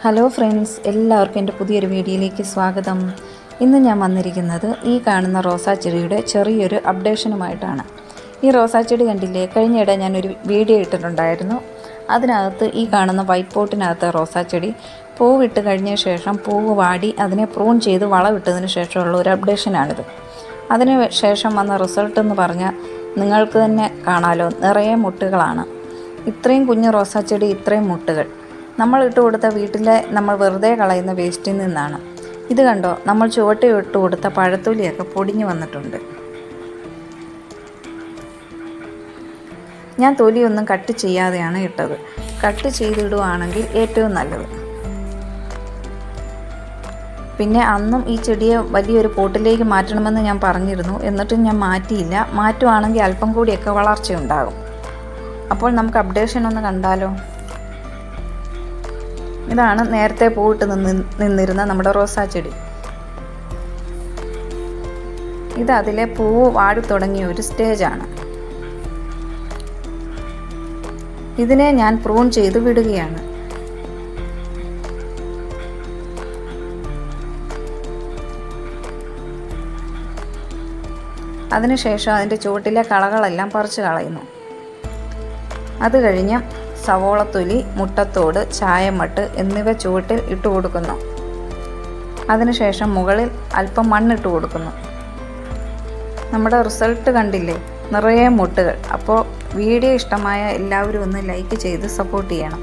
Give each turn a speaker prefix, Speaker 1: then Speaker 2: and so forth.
Speaker 1: Hello friends, എല്ലാവർക്കും എൻ്റെ പുതിയൊരു വീഡിയോയിലേക്ക് സ്വാഗതം. ഇന്ന് ഞാൻ വന്നിരിക്കുന്നത് ഈ കാണുന്ന റോസാ ചെടിയുടെ ചെറിയൊരു അപ്ഡേഷനുമായിട്ടാണ്. ഈ റോസാ ചെടി കണ്ടില്ലേ, കഴിഞ്ഞിടെ ഞാനൊരു വീഡിയോ ഇട്ടിട്ടുണ്ടായിരുന്നു. അതിനകത്ത് ഈ കാണുന്ന വൈറ്റ് പോട്ടിനകത്ത് റോസാ ചെടി പൂവിട്ട് കഴിഞ്ഞ ശേഷം പൂവ് വാടി അതിനെ പ്രൂൺ ചെയ്ത് വളമിട്ടതിന് ശേഷമുള്ള ഒരു അപ്ഡേഷനാണിത്. അതിന് ശേഷം വന്ന റിസൾട്ട് എന്ന് പറഞ്ഞാൽ നിങ്ങൾക്ക് തന്നെ കാണാമല്ലോ, നിറയെ മുട്ടുകളാണ്. ഇത്രയും കുഞ്ഞു റോസാ ചെടി ഇത്രയും മുട്ടുകൾ നമ്മൾ ഇട്ട് കൊടുത്ത വീട്ടിലെ നമ്മൾ വെറുതെ കളയുന്ന വേസ്റ്റിൽ നിന്നാണ്. ഇത് കണ്ടോ, നമ്മൾ ചുവട്ടി ഇട്ട് കൊടുത്ത പഴത്തൊലിയൊക്കെ പൊടിഞ്ഞു വന്നിട്ടുണ്ട്. ഞാൻ തൊലിയൊന്നും കട്ട് ചെയ്യാതെയാണ് ഇട്ടത്. കട്ട് ചെയ്തിടുവാണെങ്കിൽ ഏറ്റവും നല്ലത്. പിന്നെ അന്നും ഈ ചെടിയെ വലിയൊരു പോട്ടിലേക്ക് മാറ്റണമെന്ന് ഞാൻ പറഞ്ഞിരുന്നു. എന്നിട്ടും ഞാൻ മാറ്റിയില്ല. മാറ്റുവാണെങ്കിൽ അല്പം കൂടിയൊക്കെ വളർച്ചയുണ്ടാകും. അപ്പോൾ നമുക്ക് അപ്ഡേഷൻ ഒന്ന് കണ്ടാലോ. ഇതാണ് നേരത്തെ പൂവിട്ട് നിന്നിരുന്ന നമ്മുടെ റോസാ ചെടി. ഇത് അതിലെ പൂവ് വാടി തുടങ്ങിയ ഒരു സ്റ്റേജാണ്. ഇതിനെ ഞാൻ പ്രൂൺ ചെയ്ത് വിടുകയാണ്. അതിനുശേഷം അതിൻ്റെ ചുവട്ടിലെ കളകളെല്ലാം പറിച്ചു കളയുന്നു. അത് കഴിഞ്ഞ് സവോളത്തൊലി, മുട്ടത്തോട്, ചായമട്ട് എന്നിവ ചുവട്ടിൽ ഇട്ട് കൊടുക്കുന്നു. അതിനുശേഷം മുകളിൽ അല്പം മണ്ണിട്ട് കൊടുക്കുന്നു. നമ്മുടെ റിസൾട്ട് കണ്ടില്ലേ, നിറയെ മുട്ടുകൾ. അപ്പോൾ വീഡിയോ ഇഷ്ടമായ എല്ലാവരും ഒന്ന് ലൈക്ക് ചെയ്ത് സപ്പോർട്ട് ചെയ്യണം.